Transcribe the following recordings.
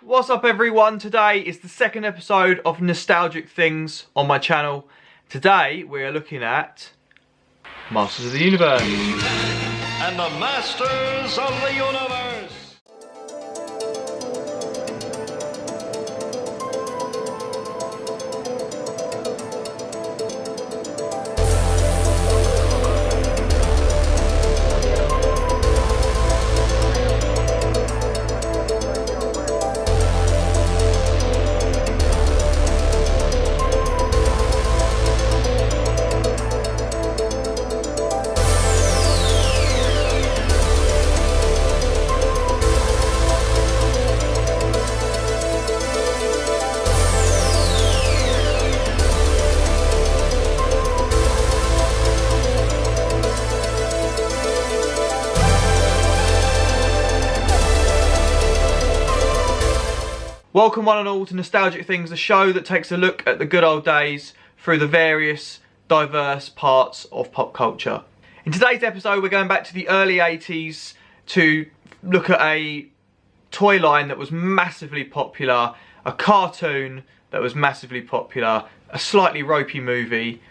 What's up everyone? Today is the second episode of Nostalgic Things on my channel. Today we're looking at Masters of the Universe. And the Masters of the Universe. Welcome one and all to Nostalgic Things, the show that takes a look at the good old days through the various diverse parts of pop culture. In today's episode we're going back to the early 80s to look at a toy line that was massively popular, a cartoon that was massively popular, a slightly ropey movie,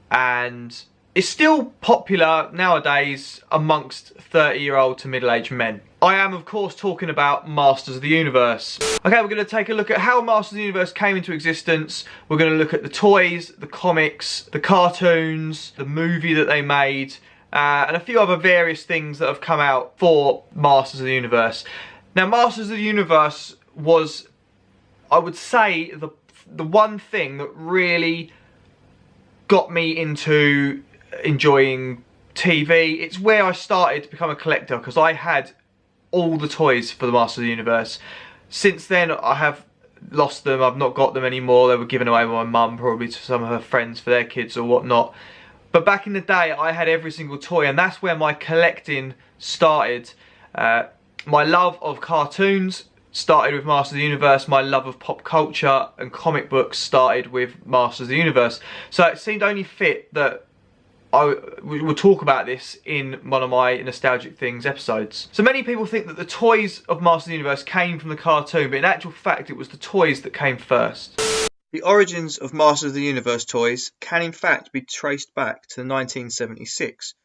and it's still popular nowadays amongst 30-year-old to middle-aged men. I am of course talking about Masters of the Universe. Okay, we're going to take a look at how Masters of the Universe came into existence. We're going to look at the toys, the comics, the cartoons, the movie that they made, and a few other various things that have come out for Masters of the Universe. Now, Masters of the Universe was, I would say, the one thing that really got me into enjoying TV. It's where I started to become a collector because I had all the toys for the Masters of the Universe. Since then I have lost them, I've not got them anymore. They were given away by my mum, probably to some of her friends for their kids or whatnot. But back in the day I had every single toy, and that's where my collecting started. My love of cartoons started with Masters of the Universe. My love of pop culture and comic books started with Masters of the Universe. So it seemed only fit that we will talk about this in one of my Nostalgic Things episodes. So many people think that the toys of Masters of the Universe came from the cartoon, but in actual fact it was the toys that came first. The origins of Masters of the Universe toys can in fact be traced back to 1976,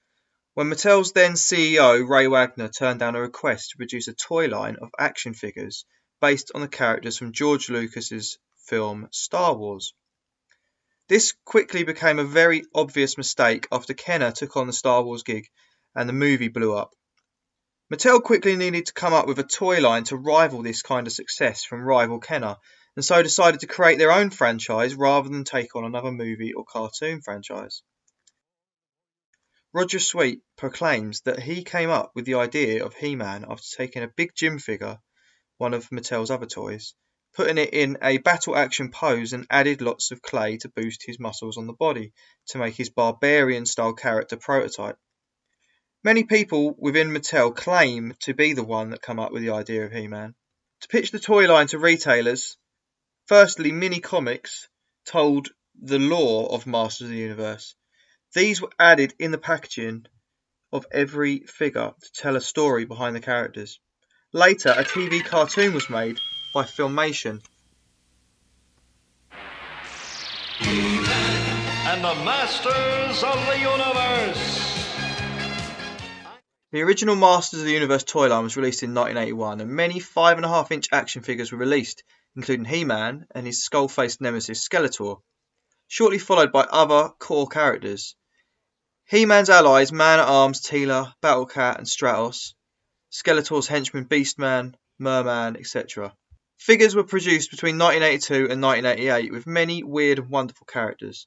when Mattel's then CEO Ray Wagner turned down a request to produce a toy line of action figures based on the characters from George Lucas's film Star Wars. This quickly became a very obvious mistake after Kenner took on the Star Wars gig and the movie blew up. Mattel quickly needed to come up with a toy line to rival this kind of success from rival Kenner, and so decided to create their own franchise rather than take on another movie or cartoon franchise. Roger Sweet proclaims that he came up with the idea of He-Man after taking a big Jim figure, one of Mattel's other toys, putting it in a battle action pose and added lots of clay to boost his muscles on the body to make his barbarian style character prototype. Many people within Mattel claim to be the one that come up with the idea of He-Man. To pitch the toy line to retailers, firstly mini comics told the lore of Masters of the Universe. These were added in the packaging of every figure to tell a story behind the characters. Later a TV cartoon was made by Filmation. And the Masters of the Universe. The original Masters of the Universe toy line was released in 1981, and many 5.5-inch action figures were released, including He-Man and his skull-faced nemesis Skeletor, shortly followed by other core characters. He-Man's allies Man-at-Arms Teela, Battle-Cat and Stratos, Skeletor's henchmen Beastman, Merman, etc. Figures were produced between 1982 and 1988 with many weird and wonderful characters.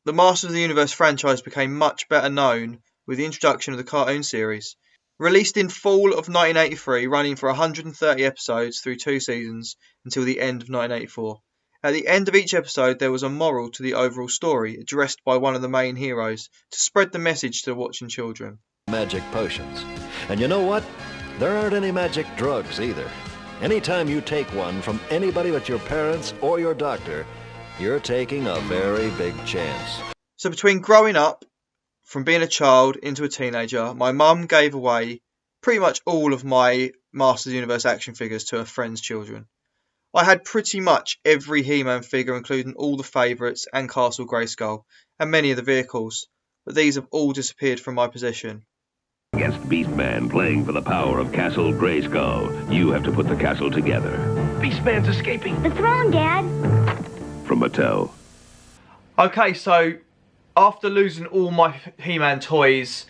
The Masters of the Universe franchise became much better known with the introduction of the cartoon series. Released in fall of 1983, running for 130 episodes through 2 seasons until the end of 1984. At the end of each episode there was a moral to the overall story, addressed by one of the main heroes, to spread the message to watching children. Magic potions. And you know what? There aren't any magic drugs either. Anytime you take one from anybody but your parents or your doctor, you're taking a very big chance. So between growing up, from being a child into a teenager, my mum gave away pretty much all of my Masters of the Universe action figures to her friends' children. I had pretty much every He-Man figure, including all the favourites and Castle Grayskull, and many of the vehicles, but these have all disappeared from my possession. Against Beastman playing for the power of Castle Grayskull, you have to put the castle together. Beastman's escaping. The throne, Dad. From Mattel. Okay, so after losing all my He-Man toys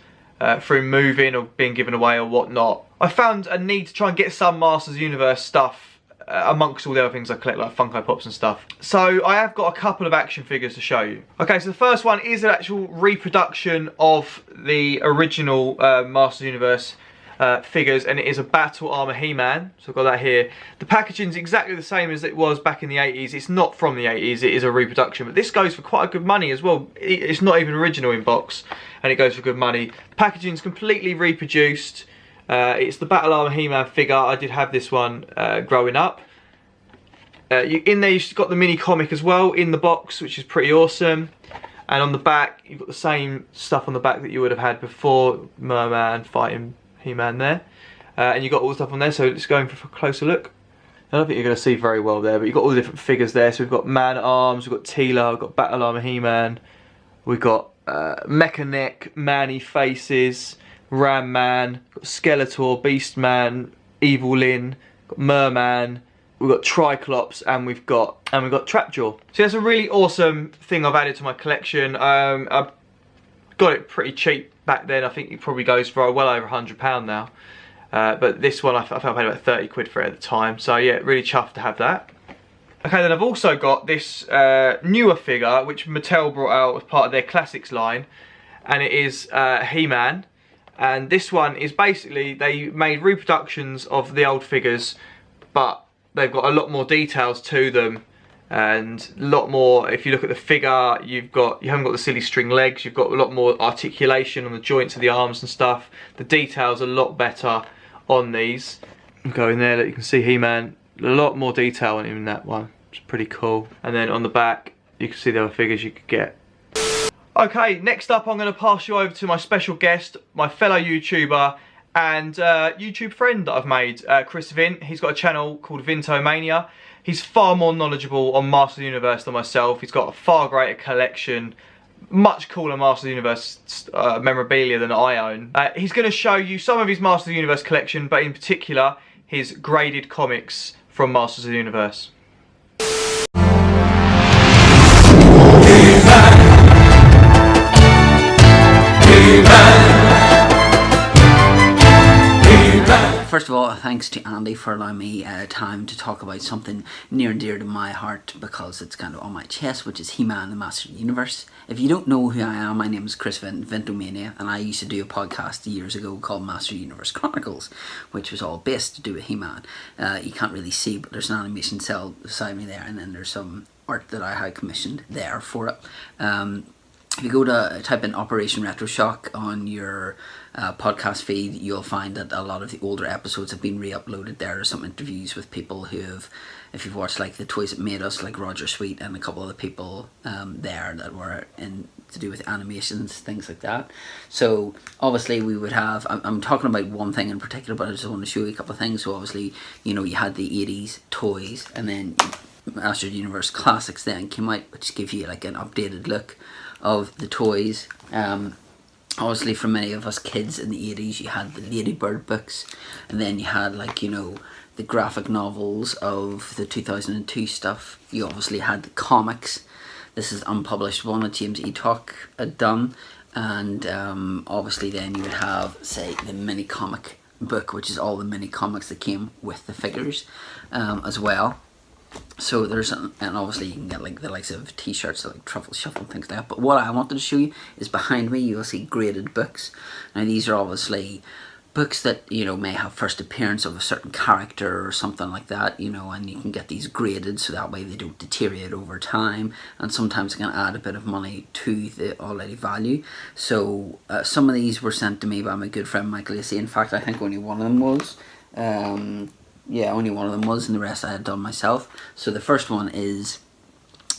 through moving or being given away or whatnot, I found a need to try and get some Masters of the Universe stuff amongst all the other things I collect, like Funko Pops and stuff. So I have got a couple of action figures to show you. Okay, so the first one is an actual reproduction of the original Masters of the Universe figures, and it is a Battle Armor He-Man. So I've got that here. The packaging is exactly the same as it was back in the 80s. It's not from the 80s, it is a reproduction, but this goes for quite a good money as well. It's not even original in box, and it goes for good money. The packaging is completely reproduced. It's the Battle Armor He-Man figure. I did have this one growing up. In there you've got the mini comic as well in the box, which is pretty awesome. And on the back you've got the same stuff on the back that you would have had before, Merman fighting He-Man there. And you've got all the stuff on there, so let's go in for a closer look. I don't think you're going to see very well there, but you've got all the different figures there. So we've got Man-at-Arms, we've got Teela, we've got Battle Armor He-Man, we've got Mecha-Neck, Man-Y Faces, Ram Man, got Skeletor, Beast Man, Evil Lyn, got Merman, we've got Triclops, and we've got Trapjaw. So that's a really awesome thing I've added to my collection. I got it pretty cheap back then. I think it probably goes for well over £100 now. But this one I think I paid about 30 quid for it at the time. So yeah, really chuffed to have that. Okay, then I've also got this newer figure which Mattel brought out as part of their classics line, and it is He-Man. And this one is basically, they made reproductions of the old figures, but they've got a lot more details to them, and a lot more. If you look at the figure, you haven't got the silly string legs, you've got a lot more articulation on the joints of the arms and stuff. The detail's a lot better on these. Go in there, you can see He-Man, a lot more detail on him in that one. It's pretty cool. And then on the back, you can see the other figures you could get. Okay, next up I'm going to pass you over to my special guest, my fellow YouTuber and YouTube friend that I've made, Chris Vint. He's got a channel called Vintomania. He's far more knowledgeable on Masters of the Universe than myself. He's got a far greater collection, much cooler Masters of the Universe memorabilia than I own. He's going to show you some of his Masters of the Universe collection, but in particular his graded comics from Masters of the Universe. First of all, thanks to Andy for allowing me time to talk about something near and dear to my heart, because it's kind of on my chest, which is He-Man, the Master of the Universe. If you don't know who I am, my name is Chris Vintomania, and I used to do a podcast years ago called Master of the Universe Chronicles, which was all based to do with He-Man. You can't really see, but there's an animation cell beside me there, and then there's some art that I had commissioned there for it. If you go to type in Operation Retroshock on your podcast feed, you'll find that a lot of the older episodes have been re-uploaded. There are some interviews with people who have, if you've watched like the Toys That Made Us, like Roger Sweet and a couple of the people there that were in to do with animations, things like that. So obviously we would have, I'm talking about one thing in particular, but I just want to show you a couple of things. So obviously, you know, you had the 80s toys, and then Master of the Universe Classics then came out, which give you like an updated look of the toys. Obviously for many of us kids in the 80s, you had the Ladybird books, and then you had, like, you know, the graphic novels of the 2002 stuff. You obviously had the comics. This is unpublished one that James E. Tuck had done, and obviously then you would have, say, the mini comic book, which is all the mini comics that came with the figures as well. So there's, and obviously you can get like the likes of t-shirts like Truffle Shuffle and things like that. But what I wanted to show you is behind me you'll see graded books. Now these are obviously books that, you know, may have first appearance of a certain character or something like that, you know, and you can get these graded so that way they don't deteriorate over time, and sometimes it can add a bit of money to the already value. So some of these were sent to me by my good friend Mike Lacey. In fact, I think only one of them was. Yeah, only one of them was, and the rest I had done myself. So the first one is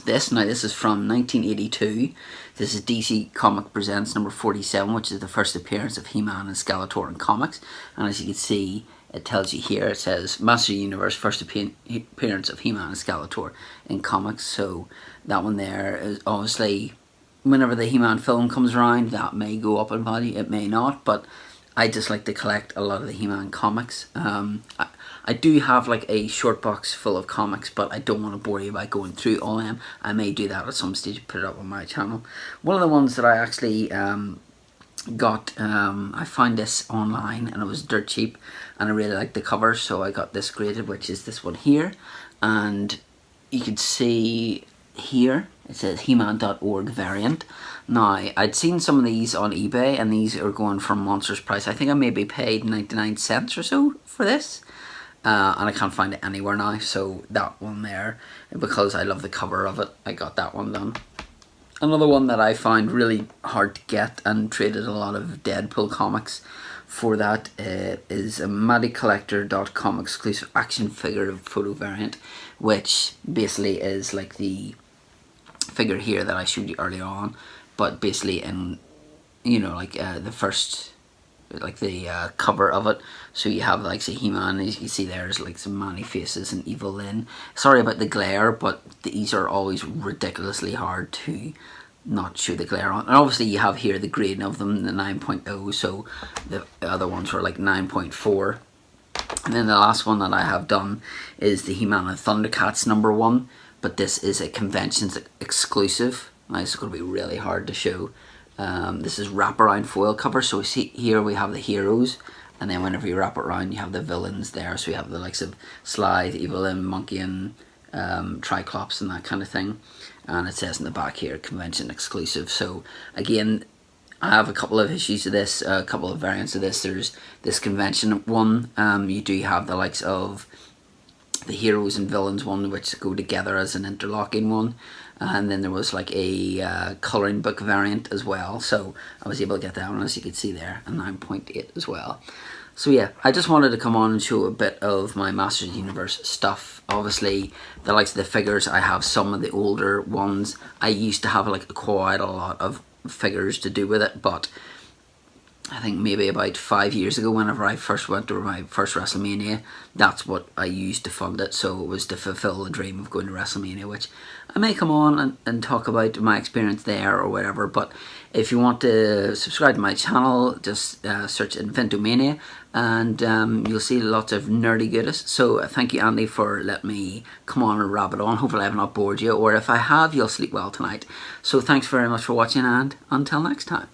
this. Now this is from 1982. This is DC Comic Presents number 47, which is the first appearance of He-Man and Skeletor in comics. And as you can see, it tells you here, it says Master of the Universe, first appearance of He-Man and Skeletor in comics. So that one there is obviously, whenever the He-Man film comes around, that may go up in value, it may not, but I just like to collect a lot of the He-Man comics. I do have like a short box full of comics, but I don't want to bore you by going through all of them. I may do that at some stage, put it up on my channel. One of the ones that I actually got, I found this online and it was dirt cheap, and I really liked the cover, so I got this graded, which is this one here. And you can see here it says He-Man.org variant. Now, I'd seen some of these on eBay, and these are going for a monstrous price. I think I maybe paid 99 cents or so for this. And I can't find it anywhere now, so that one there, because I love the cover of it, I got that one done. Another one that I found really hard to get and traded a lot of Deadpool comics for that is a MaddyCollector.com exclusive action figure photo variant, which basically is like the figure here that I showed you earlier on, but basically in, you know, like the first, like the cover of it. So you have like say He-Man, as you can see there's like some Manny faces and Evil Lyn. Sorry about the glare, but these are always ridiculously hard to not show the glare on. And obviously you have here the grading of them, the 9.0, so the other ones were like 9.4. And then the last one that I have done is the He-Man and Thundercats #1, but this is a conventions exclusive. Now it's going to be really hard to show. This is wraparound foil cover, so we see here we have the heroes, and then whenever you wrap it around you have the villains there, so we have the likes of Slithe, Evil Lyn, Monkey and Triclops and that kind of thing. And it says in the back here, convention exclusive. So again, I have a couple of issues of this, a couple of variants of this. There's this convention one, you do have the likes of the heroes and villains one, which go together as an interlocking one. And then there was like a colouring book variant as well, so I was able to get that one, as you can see there, a 9.8 as well. So yeah, I just wanted to come on and show a bit of my Masters of the Universe stuff. Obviously, the likes of the figures, I have some of the older ones. I used to have like quite a lot of figures to do with it, but I think maybe about 5 years ago, whenever I first went to my first WrestleMania, that's what I used to fund it. So it was to fulfill the dream of going to WrestleMania, which I may come on and talk about my experience there or whatever. But if you want to subscribe to my channel, just search in Vintomania, and you'll see lots of nerdy goodness. So thank you, Andy, for letting me come on and rabbit on. Hopefully I have not bored you, or if I have, you'll sleep well tonight. So thanks very much for watching, and until next time.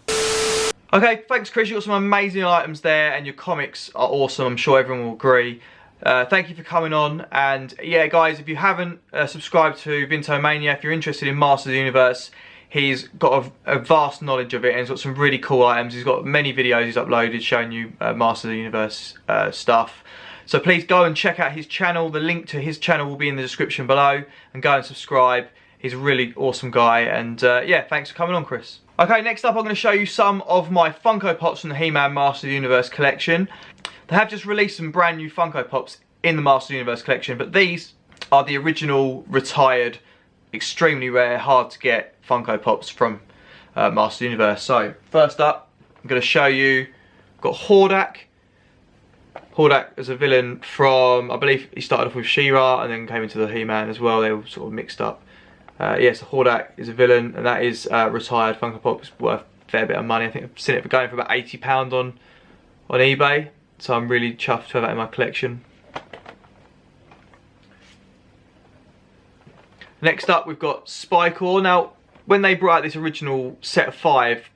Okay, thanks Chris, you got some amazing items there, and your comics are awesome, I'm sure everyone will agree. Thank you for coming on, and yeah guys, if you haven't subscribed to Vintomania, if you're interested in Masters of the Universe, he's got a vast knowledge of it, and he's got some really cool items. He's got many videos he's uploaded showing you Masters of the Universe stuff. So please go and check out his channel. The link to his channel will be in the description below, and go and subscribe. He's a really awesome guy, and yeah, thanks for coming on, Chris. Okay, next up I'm going to show you some of my Funko Pops from the He-Man Master of the Universe collection. They have just released some brand new Funko Pops in the Master of the Universe collection, but these are the original, retired, extremely rare, hard to get Funko Pops from Master of the Universe. So, first up, I'm going to show you, got Hordak. Hordak is a villain from, I believe he started off with She-Ra and then came into the He-Man as well. They were sort of mixed up. Yes, Hordak is a villain, and that is retired Funko Pop. It's worth a fair bit of money. I think I've seen it going for about £80 on eBay, so I'm really chuffed to have that in my collection. Next up, we've got Spycore. Now, when they brought out this original set of 5,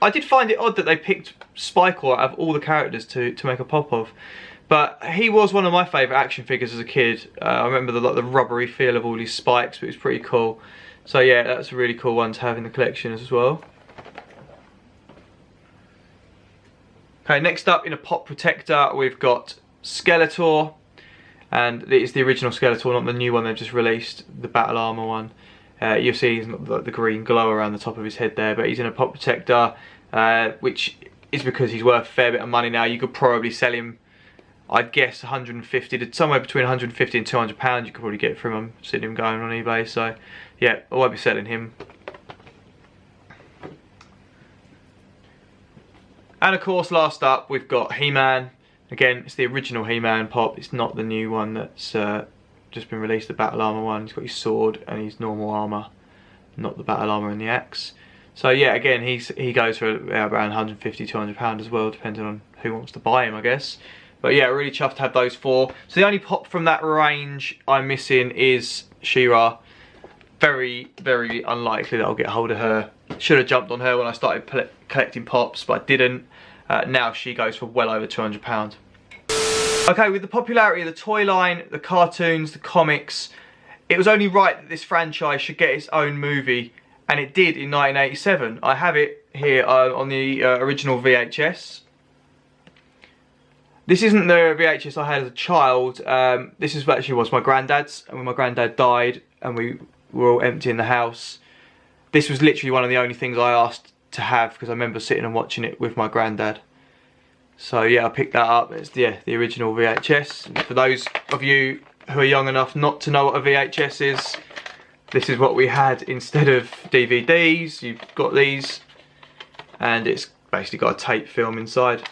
I did find it odd that they picked Spycore out of all the characters to make a pop of. But he was one of my favourite action figures as a kid. I remember the rubbery feel of all these spikes, but it was pretty cool. So yeah, that's a really cool one to have in the collection as well. Okay, next up in a pop protector, we've got Skeletor. And it's the original Skeletor, not the new one they've just released, the Battle Armor one. You'll see he's got the green glow around the top of his head there, but he's in a pop protector, which is because he's worth a fair bit of money now. You could probably sell him, I'd guess 150 to somewhere between 150 and 200 pounds. You could probably get from him, seeing him going on eBay. So yeah, I won't be selling him. And of course, last up we've got He-Man. Again, it's the original He-Man pop. It's not the new one that's just been released, the Battle Armor one. He's got his sword and his normal armour, not the Battle Armor and the axe. So yeah, again, he goes for around £150, £200 as well, depending on who wants to buy him, I guess. But yeah, really chuffed to have those 4. So the only pop from that range I'm missing is She-Ra. Very, very unlikely that I'll get hold of her. Should have jumped on her when I started collecting pops, but I didn't. Now she goes for well over £200. Okay, with the popularity of the toy line, the cartoons, the comics, it was only right that this franchise should get its own movie, and it did in 1987. I have it here on the original VHS. This isn't the VHS I had as a child. This is actually was my granddad's, and when my granddad died and we were all empty in the house, this was literally one of the only things I asked to have, because I remember sitting and watching it with my granddad. So yeah, I picked that up. It's the original VHS. And for those of you who are young enough not to know what a VHS is, this is what we had instead of DVDs. You've got these, and it's basically got a tape film inside.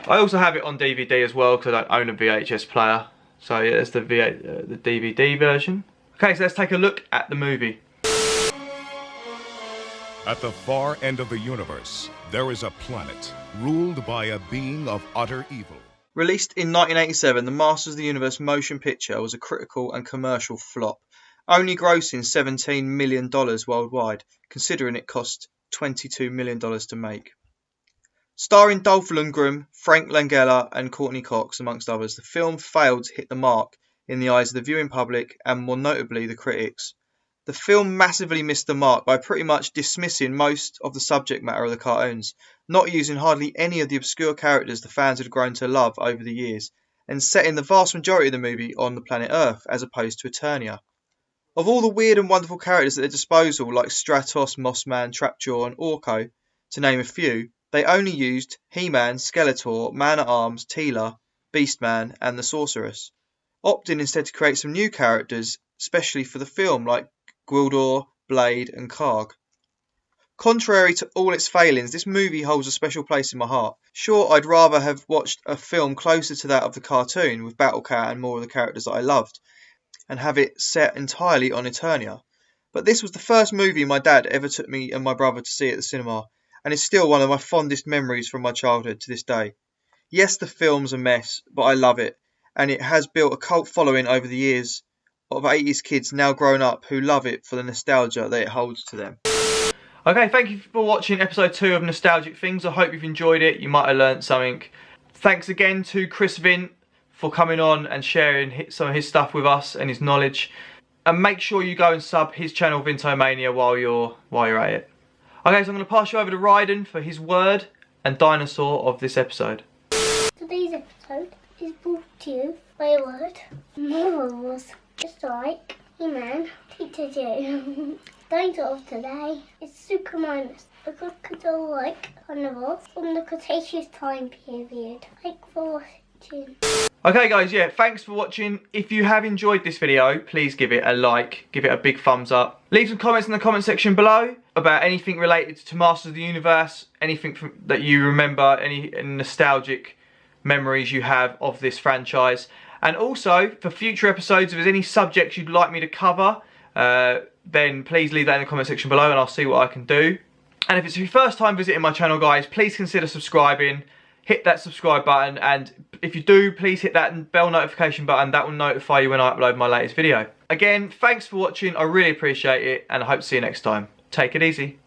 I also have it on DVD as well because I don't own a VHS player. So yeah, that's the DVD version. Okay, so let's take a look at the movie. At the far end of the universe, there is a planet ruled by a being of utter evil. Released in 1987, the Masters of the Universe motion picture was a critical and commercial flop, only grossing $17 million worldwide, considering it cost $22 million to make. Starring Dolph Lundgren, Frank Langella and Courtney Cox, amongst others, the film failed to hit the mark in the eyes of the viewing public and more notably the critics. The film massively missed the mark by pretty much dismissing most of the subject matter of the cartoons, not using hardly any of the obscure characters the fans had grown to love over the years, and setting the vast majority of the movie on the planet Earth as opposed to Eternia. Of all the weird and wonderful characters at their disposal, like Stratos, Mossman, Trapjaw and Orko, to name a few, they only used He-Man, Skeletor, Man-at-Arms, Teela, Beastman and the Sorceress, opting instead to create some new characters, especially for the film, like Gwildor, Blade and Karg. Contrary to all its failings, this movie holds a special place in my heart. Sure, I'd rather have watched a film closer to that of the cartoon, with Battle Cat and more of the characters that I loved, and have it set entirely on Eternia. But this was the first movie my dad ever took me and my brother to see at the cinema, and is still one of my fondest memories from my childhood to this day. Yes, the film's a mess, but I love it, and it has built a cult following over the years of 80s kids now grown up who love it for the nostalgia that it holds to them. Okay, thank you for watching episode 2 of Nostalgic Things. I hope you've enjoyed it. You might have learnt something. Thanks again to Chris Vint for coming on and sharing some of his stuff with us and his knowledge. And make sure you go and sub his channel Vintomania while you're at it. Okay, so I'm going to pass you over to Ryden for his word and dinosaur of this episode. Today's episode is brought to you by a word. Marvels. Just like He-Man, Teacher Joe. Dinosaur of today is Suchomimus, a crocodile like carnivore from the Cretaceous time period. Thanks for watching. Okay guys, yeah, thanks for watching. If you have enjoyed this video, please give it a like, give it a big thumbs up. Leave some comments in the comment section below about anything related to Masters of the Universe, anything that you remember, any nostalgic memories you have of this franchise. And also, for future episodes, if there's any subjects you'd like me to cover, then please leave that in the comment section below and I'll see what I can do. And if it's your first time visiting my channel, guys, please consider subscribing. Hit that subscribe button, and if you do, please hit that bell notification button. That will notify you when I upload my latest video. Again, thanks for watching. I really appreciate it, and I hope to see you next time. Take it easy.